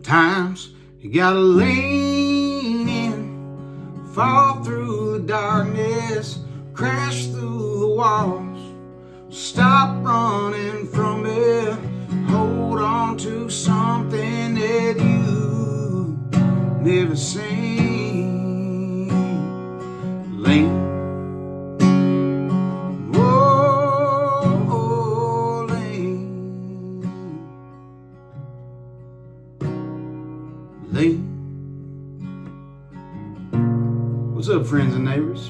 Sometimes you gotta lean in, fall through the darkness, crash through the walls, stop running from it, hold on to something that you never seen. Lean. What's up, friends and neighbors?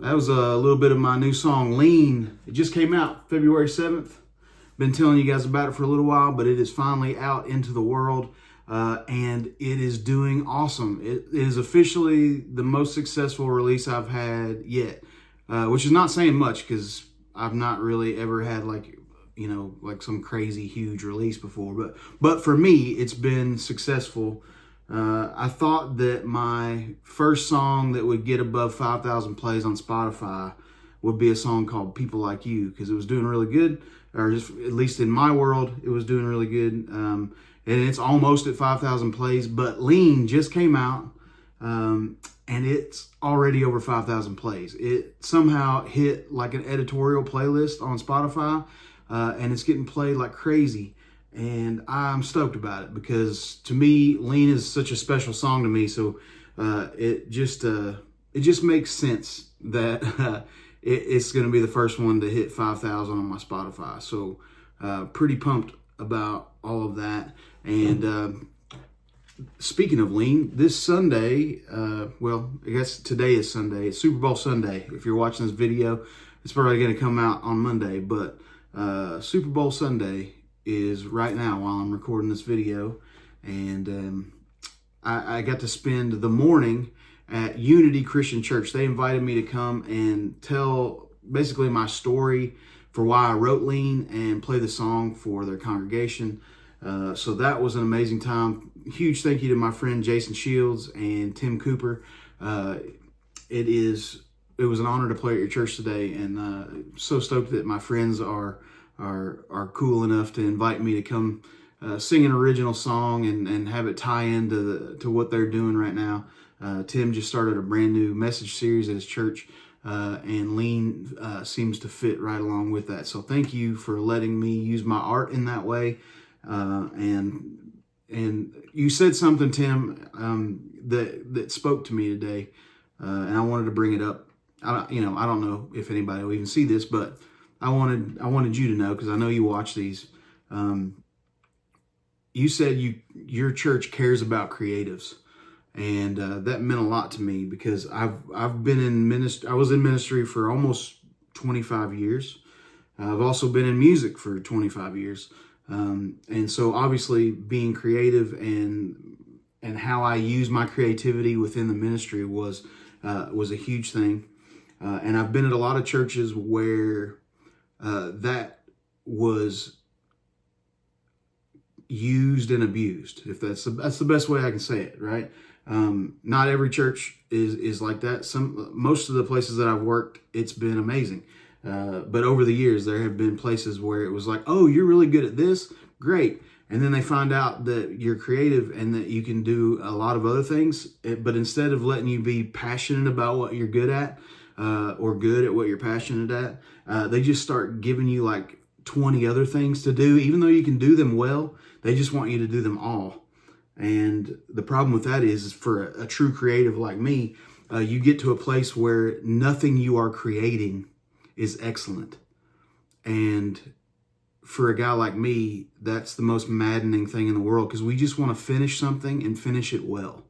That was a little bit of my new song, Lean. It just came out February 7th. Been telling you guys about it for a little while, but it is finally out into the world, and it is doing awesome. It is officially the most successful release I've had yet, which is not saying much because I've not really ever had like some crazy huge release before, but for me, it's been successful. I thought that my first song that would get above 5,000 plays on Spotify would be a song called People Like You, because it was doing really good, or just at least in my world, it was doing really good. And it's almost at 5,000 plays, but Lean just came out, and it's already over 5,000 plays. It somehow hit like an editorial playlist on Spotify, and it's getting played like crazy. And I'm stoked about it because to me, Lean is such a special song to me. So it just makes sense that it's going to be the first one to hit 5,000 on my Spotify. So pretty pumped about all of that. And speaking of Lean, this Sunday, well, I guess today is Sunday. It's Super Bowl Sunday. If you're watching this video, it's probably going to come out on Monday. But Super Bowl Sunday is right now while I'm recording this video, and I got to spend the morning at Unity Christian Church. They invited me to come and tell basically my story for why I wrote Lean and play the song for their congregation. So that was an amazing time. Huge thank you to my friend Jason Shields and Tim Cooper. It was an honor to play at your church today, and so stoked that my friends are cool enough to invite me to come sing an original song and have it tie into what they're doing right now. Tim just started a brand new message series at his church, and Lean seems to fit right along with that. So thank you for letting me use my art in that way. And you said something, Tim, that spoke to me today, and I wanted to bring it up. I don't know if anybody will even see this, but I wanted you to know, because I know you watch these. You said your church cares about creatives, and that meant a lot to me because I've been in ministry. I was in ministry for almost 25 years. I've also been in music for 25 years, and so obviously being creative and how I use my creativity within the ministry was a huge thing. And I've been at a lot of churches where that was used and abused, if that's the best way I can say it, right? Not every church is like that. Most of the places that I've worked, it's been amazing. But over the years, there have been places where it was like, oh, you're really good at this, great. And then they find out that you're creative and that you can do a lot of other things. But instead of letting you be passionate about what you're good at, or good at what you're passionate at, they just start giving you like 20 other things to do. Even though you can do them well, they just want you to do them all. And the problem with that is for a true creative like me, you get to a place where nothing you are creating is excellent. And for a guy like me, that's the most maddening thing in the world, because we just want to finish something and finish it well.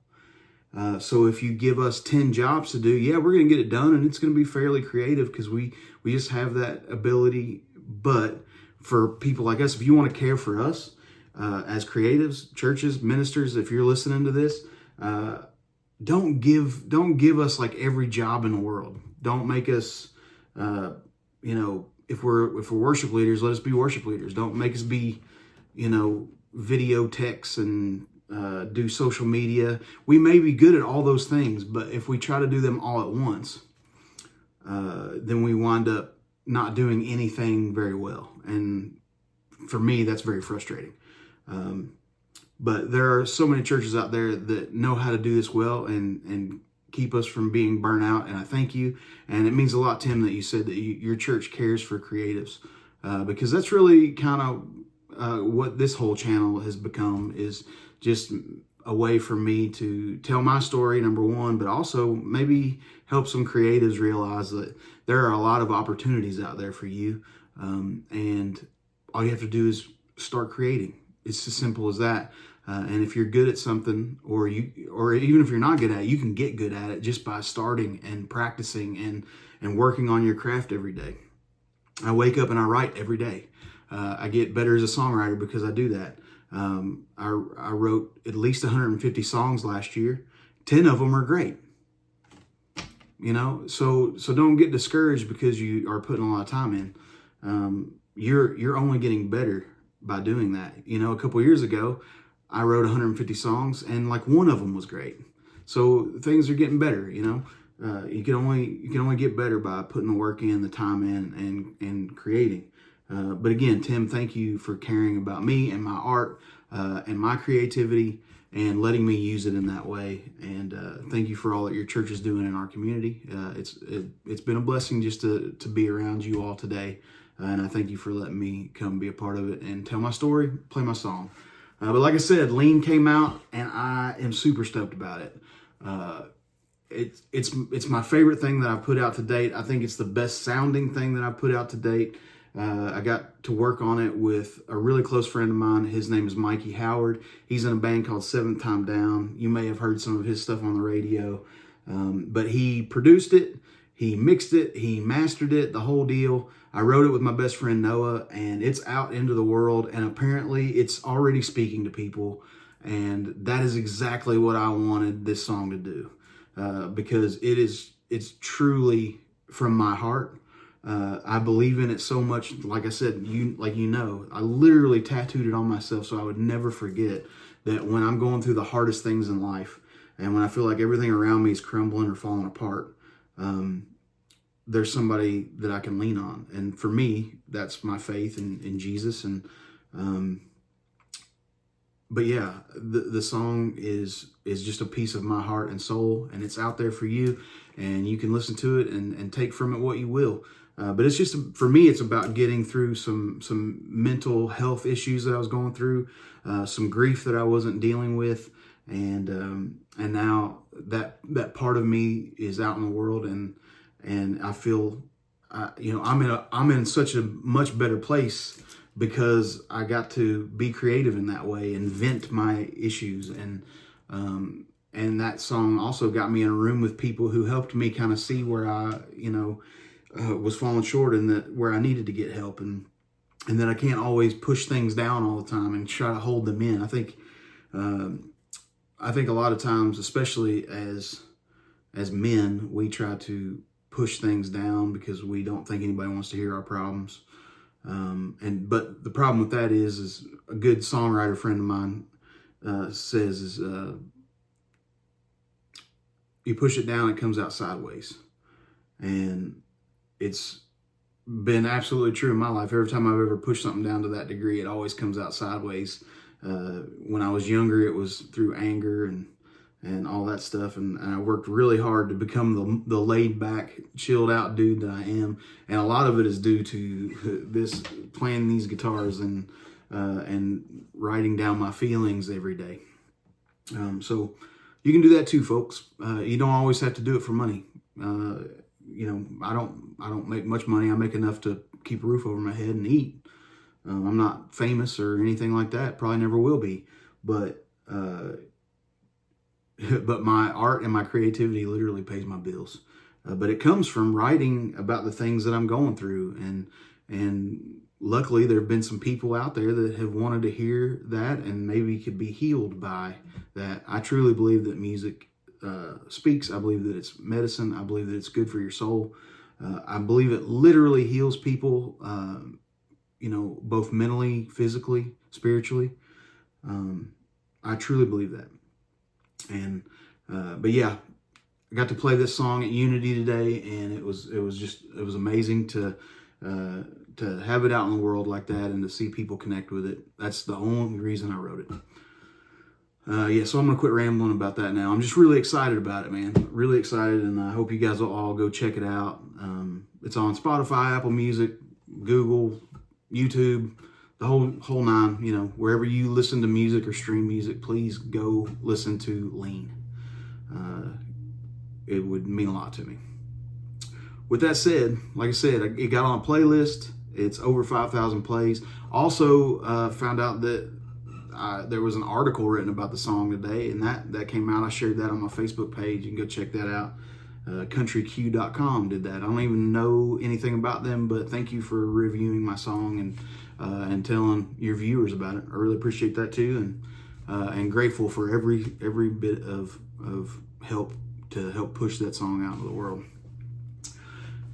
So if you give us 10 jobs to do, yeah, we're going to get it done, and it's going to be fairly creative because we just have that ability. But for people like us, if you want to care for us as creatives, churches, ministers, if you're listening to this, don't give us like every job in the world. Don't make us, if we're worship leaders, let us be worship leaders. Don't make us be, video techs and do social media. We may be good at all those things, but if we try to do them all at once, then we wind up not doing anything very well. And for me, that's very frustrating. But there are so many churches out there that know how to do this well and keep us from being burnt out. And I thank you. And it means a lot, Tim, that you said that your church cares for creatives, because that's really kind of what this whole channel has become, is just a way for me to tell my story, number one, but also maybe help some creatives realize that there are a lot of opportunities out there for you. And all you have to do is start creating. It's as simple as that. And if you're good at something, or even if you're not good at it, you can get good at it just by starting and practicing and working on your craft every day. I wake up and I write every day. I get better as a songwriter because I do that. I wrote at least 150 songs last year. 10 of them are great. So don't get discouraged because you are putting a lot of time in. You're only getting better by doing that. A couple years ago, I wrote 150 songs and like one of them was great. So things are getting better. You can only get better by putting the work in, the time in, and creating. But again, Tim, thank you for caring about me and my art and my creativity and letting me use it in that way. And thank you for all that your church is doing in our community. It's been a blessing just to be around you all today. And I thank you for letting me come be a part of it and tell my story, play my song. But like I said, Lean came out and I am super stoked about it. It's my favorite thing that I've put out to date. I think it's the best sounding thing that I've put out to date. I got to work on it with a really close friend of mine. His name is Mikey Howard. He's in a band called Seventh Time Down. You may have heard some of his stuff on the radio. But he produced it, he mixed it, he mastered it, the whole deal. I wrote it with my best friend Noah, and it's out into the world, and apparently it's already speaking to people. And that is exactly what I wanted this song to do, because it's truly from my heart. I believe in it so much. Like I said, I literally tattooed it on myself so I would never forget that when I'm going through the hardest things in life and when I feel like everything around me is crumbling or falling apart, there's somebody that I can lean on. And for me, that's my faith in Jesus. And but yeah, the song is just a piece of my heart and soul, and it's out there for you, and you can listen to it and take from it what you will. But it's just, for me, it's about getting through some mental health issues that I was going through, some grief that I wasn't dealing with, and now that part of me is out in the world, and I feel, I'm in such a much better place because I got to be creative in that way and vent my issues, and that song also got me in a room with people who helped me kind of see where I, was falling short, and that where I needed to get help, and that I can't always push things down all the time and try to hold them in. I think a lot of times, especially as men, we try to push things down because we don't think anybody wants to hear our problems. But the problem with that is a good songwriter friend of mine says you push it down, it comes out sideways. And it's been absolutely true in my life. Every time I've ever pushed something down to that degree, it always comes out sideways. When I was younger, it was through anger and all that stuff. And I worked really hard to become the laid back, chilled out dude that I am. And a lot of it is due to this playing these guitars and writing down my feelings every day. So you can do that too, folks. You don't always have to do it for money. I don't make much money. I make enough to keep a roof over my head and eat. I'm not famous or anything like that. Probably never will be. But my art and my creativity literally pays my bills. But it comes from writing about the things that I'm going through. And luckily, there have been some people out there that have wanted to hear that and maybe could be healed by that. I truly believe that music speaks. I believe that it's medicine. I believe that it's good for your soul. I believe it literally heals people, both mentally, physically, spiritually. I truly believe that. And but yeah, I got to play this song at Unity today, and it was amazing to to have it out in the world like that and to see people connect with it. That's the only reason I wrote it. Yeah, so I'm going to quit rambling about that now. I'm just really excited about it, man. Really excited, and I hope you guys will all go check it out. It's on Spotify, Apple Music, Google, YouTube, the whole nine. You know, wherever you listen to music or stream music, please go listen to Lean. It would mean a lot to me. With that said, like I said, it got on a playlist. It's over 5,000 plays. Also, found out that there was an article written about the song today, and that came out. I shared that on my Facebook page. You can go check that out. CountryQ.com did that. I don't even know anything about them, but thank you for reviewing my song and telling your viewers about it. I really appreciate that too, and grateful for every bit of help to help push that song out into the world.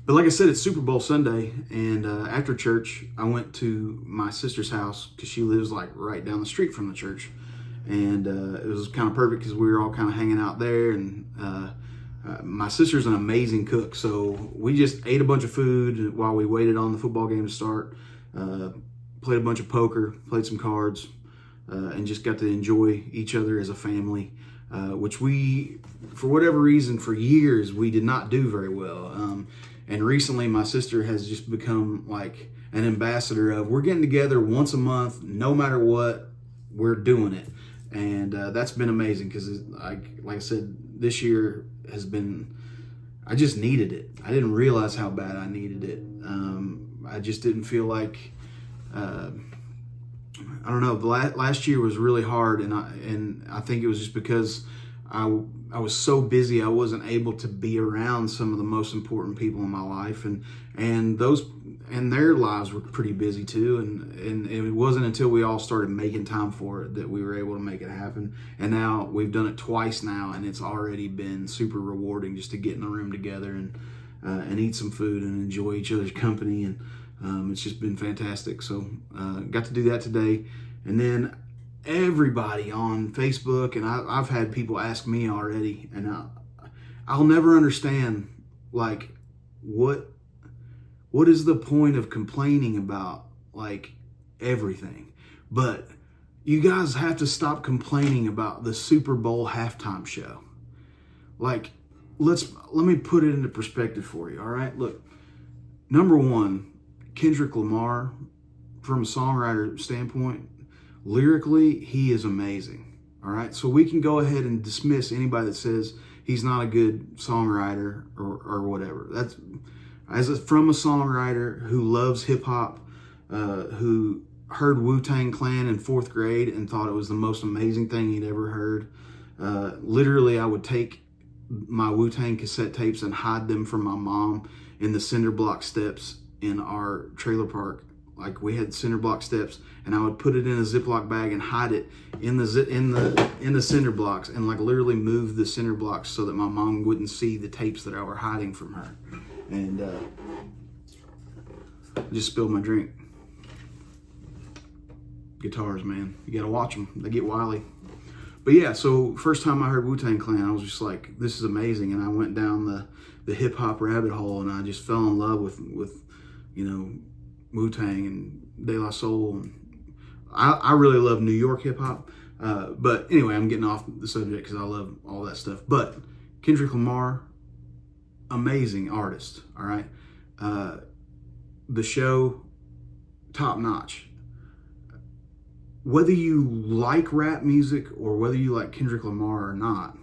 But like I said, it's Super Bowl Sunday, and after church, I went to my sister's house because she lives like right down the street from the church, and it was kind of perfect because we were all kind of hanging out there. And my sister's an amazing cook, so we just ate a bunch of food while we waited on the football game to start. Played a bunch of poker, played some cards, and just got to enjoy each other as a family, which we, for whatever reason, for years we did not do very well. And recently, my sister has just become like an ambassador of, we're getting together once a month, no matter what, we're doing it. And that's been amazing because, like I said, this year has been, I just needed it. I didn't realize how bad I needed it. I just didn't feel like, I don't know, the last year was really hard. And I think it was just because I was so busy, I wasn't able to be around some of the most important people in my life, and their lives were pretty busy too. And it wasn't until we all started making time for it that we were able to make it happen. And now we've done it twice now, and it's already been super rewarding just to get in the room together and eat some food and enjoy each other's company. And it's just been fantastic. So got to do that today, and then everybody on Facebook, and I've had people ask me already, and I'll never understand, like, what is the point of complaining about, like, everything? But you guys have to stop complaining about the Super Bowl halftime show. Like, let me put it into perspective for you, all right? Look, number one, Kendrick Lamar, from a songwriter standpoint, lyrically, he is amazing. All right, so we can go ahead and dismiss anybody that says he's not a good songwriter or whatever. That's from a songwriter who loves hip hop, who heard Wu-Tang Clan in 4th grade and thought it was the most amazing thing he'd ever heard. Literally, I would take my Wu-Tang cassette tapes and hide them from my mom in the cinder block steps in our trailer park. Like, we had cinder block steps, and I would put it in a Ziploc bag and hide it in the cinder blocks, and like literally move the cinder blocks so that my mom wouldn't see the tapes that I were hiding from her. And I just spilled my drink. Guitars, man, you gotta watch them; they get wily. But yeah, so first time I heard Wu-Tang Clan, I was just like, this is amazing, and I went down the hip hop rabbit hole, and I just fell in love with Wu-Tang and De La Soul. And I really love New York hip hop. But anyway, I'm getting off the subject because I love all that stuff. But Kendrick Lamar, amazing artist. All right. The show, top notch. Whether you like rap music or whether you like Kendrick Lamar or not,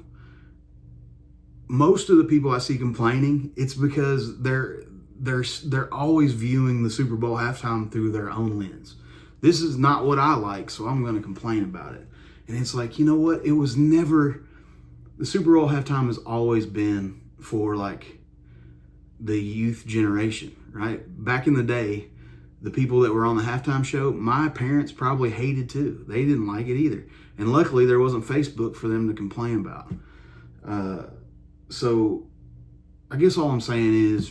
most of the people I see complaining, it's because they're always viewing the Super Bowl halftime through their own lens. This is not what I like, so I'm going to complain about it. And it's like, you know what? It was never, the Super Bowl halftime has always been for like the youth generation, right? Back in the day, the people that were on the halftime show, my parents probably hated too. They didn't like it either. And luckily there wasn't Facebook for them to complain about. So I guess all I'm saying is,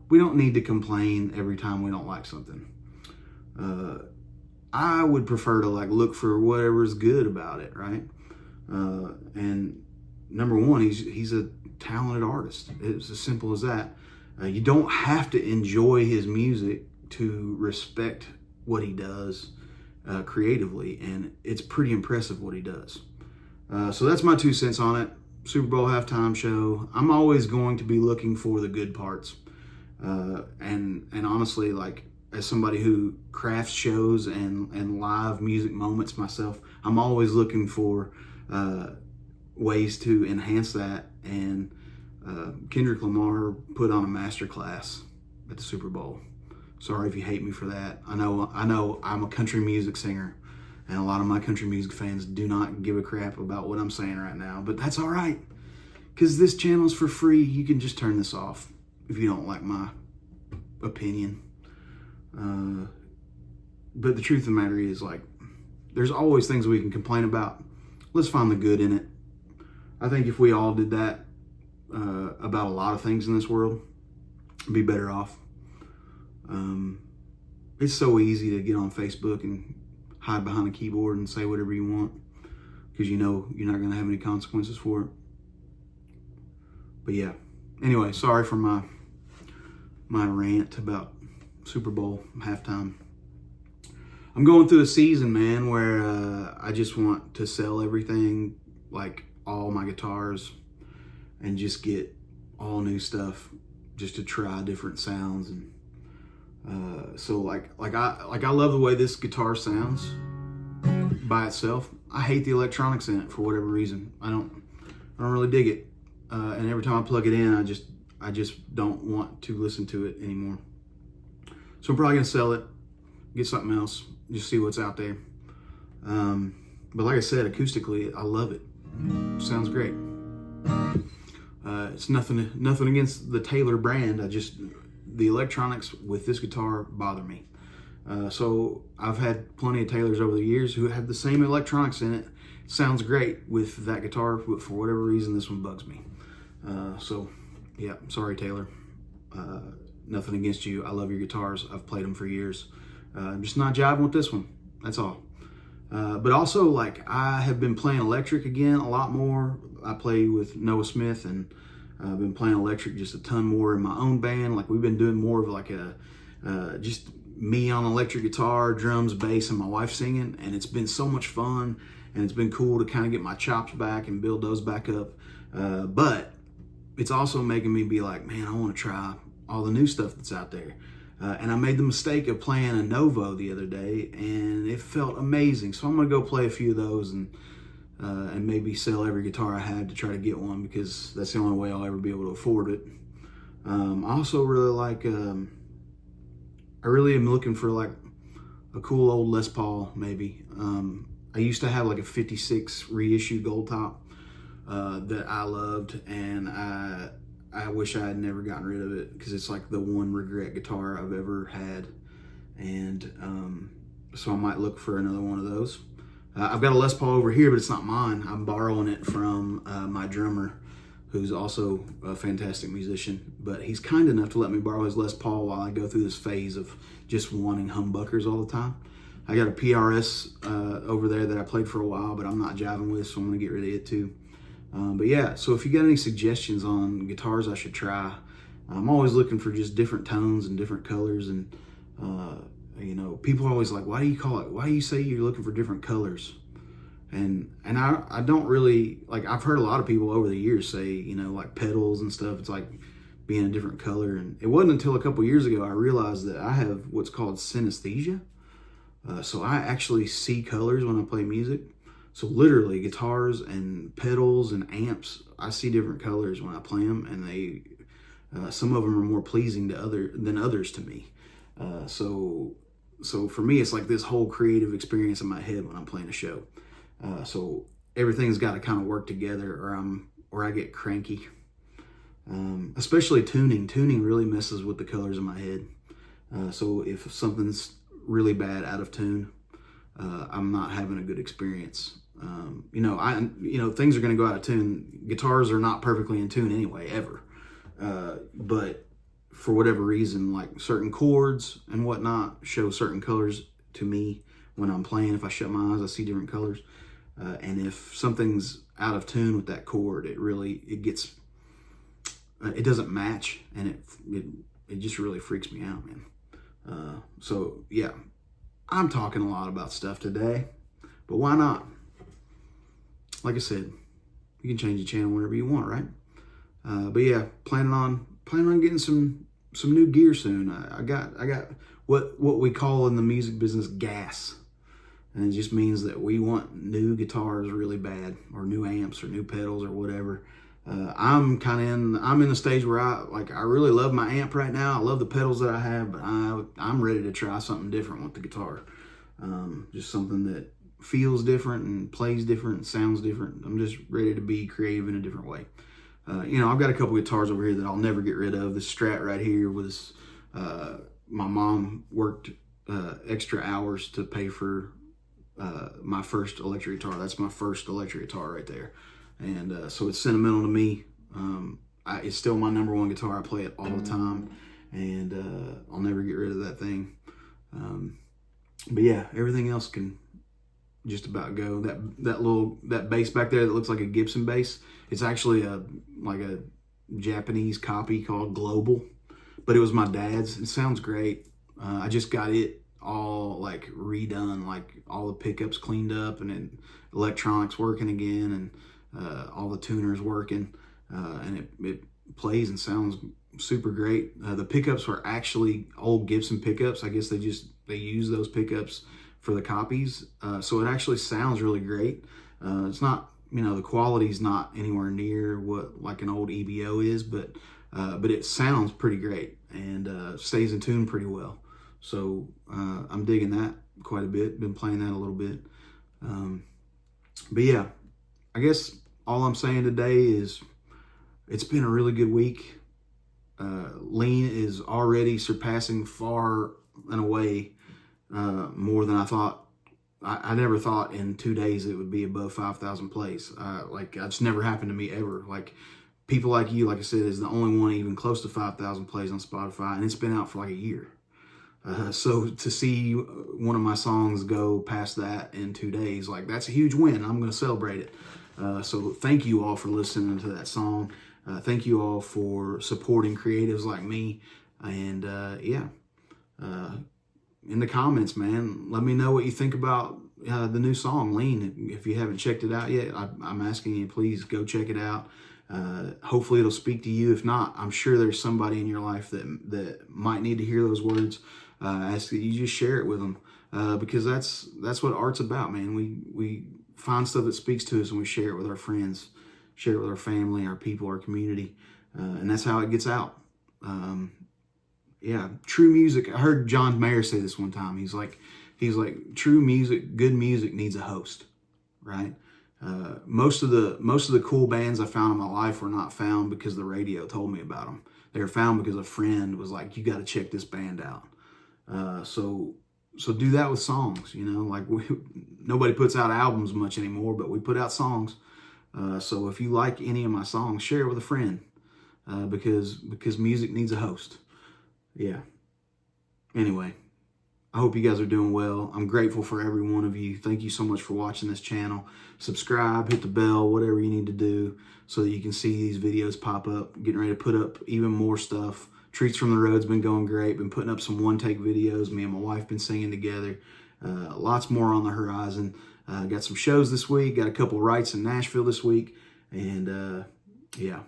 we don't need to complain every time we don't like something. I would prefer to like look for whatever's good about it, right? And number one, he's a talented artist. It's as simple as that. You don't have to enjoy his music to respect what he does creatively, and it's pretty impressive what he does. So that's my 2 cents on it. Super Bowl halftime show. I'm always going to be looking for the good parts, and honestly, like, as somebody who crafts shows and live music moments myself, I'm always looking for ways to enhance that. And Kendrick Lamar put on a masterclass at the Super Bowl. Sorry if you hate me for that. I know I'm a country music singer, and a lot of my country music fans do not give a crap about what I'm saying right now, but that's all right, because this channel's for free. You can just turn this off if you don't like my opinion. But the truth of the matter is, like, there's always things we can complain about. Let's find the good in it. I think if we all did that about a lot of things in this world, we'd be better off. It's so easy to get on Facebook and hide behind a keyboard and say whatever you want, because you know you're not going to have any consequences for it. But yeah, anyway, sorry for my rant about Super Bowl halftime. I'm going through a season, man, where I just want to sell everything, like all my guitars, and just get all new stuff, just to try different sounds. And so I love the way this guitar sounds by itself. I hate the electronics in it for whatever reason. I don't really dig it. And every time I plug it in, I just don't want to listen to it anymore. So I'm probably gonna sell it, get something else, just see what's out there. But like I said, acoustically, I love it. Sounds great. It's nothing against the Taylor brand. The electronics with this guitar bother me. So I've had plenty of Taylors over the years who have the same electronics in it. Sounds great with that guitar, but for whatever reason, this one bugs me. So yeah, sorry, Taylor. Nothing against you. I love your guitars. I've played them for years. I'm just not jiving with this one. That's all. But also, like, I have been playing electric again a lot more. I play with Noah Smith, and I've been playing electric just a ton more in my own band. Like, we've been doing more of like just me on electric guitar, drums, bass, and my wife singing, and it's been so much fun, and it's been cool to kind of get my chops back and build those back up. But it's also making me be like, man, I want to try all the new stuff that's out there. And I made the mistake of playing a Novo the other day, and it felt amazing. So I'm gonna go play a few of those and maybe sell every guitar I have to try to get one, because that's the only way I'll ever be able to afford it. I also really like, I really am looking for like a cool old Les Paul, maybe. I used to have like a 56 reissue gold top that I loved, and I wish I had never gotten rid of it, because it's like the one regret guitar I've ever had. And so I might look for another one of those. I've got a Les Paul over here, but it's not mine. I'm borrowing it from my drummer, who's also a fantastic musician, but he's kind enough to let me borrow his Les Paul while I go through this phase of just wanting humbuckers all the time. I got a PRS over there that I played for a while, but I'm not jiving with, so I'm gonna get rid of it too. But yeah, so if you got any suggestions on guitars I should try, I'm always looking for just different tones and different colors. And you know, people are always like, why do you say you're looking for different colors? And I don't really, like, I've heard a lot of people over the years say, you know, like pedals and stuff, it's like being a different color. And it wasn't until a couple years ago I realized that I have what's called synesthesia. So I actually see colors when I play music. So literally, guitars and pedals and amps, I see different colors when I play them, and they, some of them are more pleasing than others to me. So for me, it's like this whole creative experience in my head when I'm playing a show. So everything's got to kind of work together, or I get cranky. Especially tuning. Tuning really messes with the colors in my head. So if something's really bad out of tune, I'm not having a good experience. You know, things are going to go out of tune. Guitars are not perfectly in tune anyway, ever. But for whatever reason, like certain chords and whatnot show certain colors to me when I'm playing. If I shut my eyes, I see different colors. And if something's out of tune with that chord, it gets, it doesn't match, and it just really freaks me out, man. So yeah, I'm talking a lot about stuff today, but why not? Like I said, you can change the channel whenever you want, right? But yeah, planning on getting some new gear soon. I got what we call in the music business gas, and it just means that we want new guitars really bad, or new amps, or new pedals, or whatever. I'm in the stage where I really love my amp right now. I love the pedals that I have, but I'm ready to try something different with the guitar. Just something that feels different and plays different and sounds different. I'm just ready to be creative in a different way. I've got a couple guitars over here that I'll never get rid of. This Strat right here was, my mom worked extra hours to pay for my first electric guitar. That's my first electric guitar right there. And so it's sentimental to me. It's still my number one guitar. I play it all the time, and I'll never get rid of that thing. But yeah, everything else can just about go. That bass back there that looks like a Gibson bass, it's actually like a Japanese copy called Global, but it was my dad's. It sounds great. I just got it all like redone, like all the pickups cleaned up, and electronics working again, and all the tuners working, and it plays and sounds super great. The pickups were actually old Gibson pickups. I guess they use those pickups for the copies, so it actually sounds really great. It's not, the quality's not anywhere near what like an old EBO is, but it sounds pretty great, and stays in tune pretty well. So I'm digging that quite a bit. Been playing that a little bit. But yeah, I guess all I'm saying today is it's been a really good week. Lean is already surpassing far and away more than I thought. I never thought in 2 days it would be above 5,000 plays. That's never happened to me ever. Like, people like you, like I said, is the only one even close to 5,000 plays on Spotify, and it's been out for like a year. So to see one of my songs go past that in 2 days, like, that's a huge win. I'm going to celebrate it. So thank you all for listening to that song. Thank you all for supporting creatives like me. And in the comments, man, let me know what you think about the new song, Lean. If you haven't checked it out yet, I'm asking you, please go check it out. Hopefully it'll speak to you. If not, I'm sure there's somebody in your life that might need to hear those words. Ask that you just share it with them, because that's what art's about, man. We find stuff that speaks to us, and we share it with our friends, share it with our family, our people, our community, and that's how it gets out. Yeah, true music. I heard John Mayer say this one time. He's like, true music, good music needs a host, right? Most of the cool bands I found in my life were not found because the radio told me about them. They were found because a friend was like, you got to check this band out. So do that with songs, like nobody puts out albums much anymore, but we put out songs. So if you like any of my songs, share it with a friend, because music needs a host. Yeah. Anyway, I hope you guys are doing well. I'm grateful for every one of you. Thank you so much for watching this channel. Subscribe, hit the bell, whatever you need to do so that you can see these videos pop up. Getting ready to put up even more stuff. Treats from the Road's been going great. Been putting up some one-take videos. Me and my wife been singing together. Lots more on the horizon. Got some shows this week. Got a couple rights in Nashville this week. And yeah,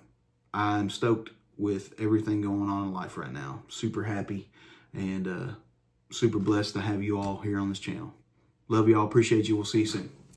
I'm stoked with everything going on in life right now. Super happy and super blessed to have you all here on this channel. Love you all. Appreciate you. We'll see you soon.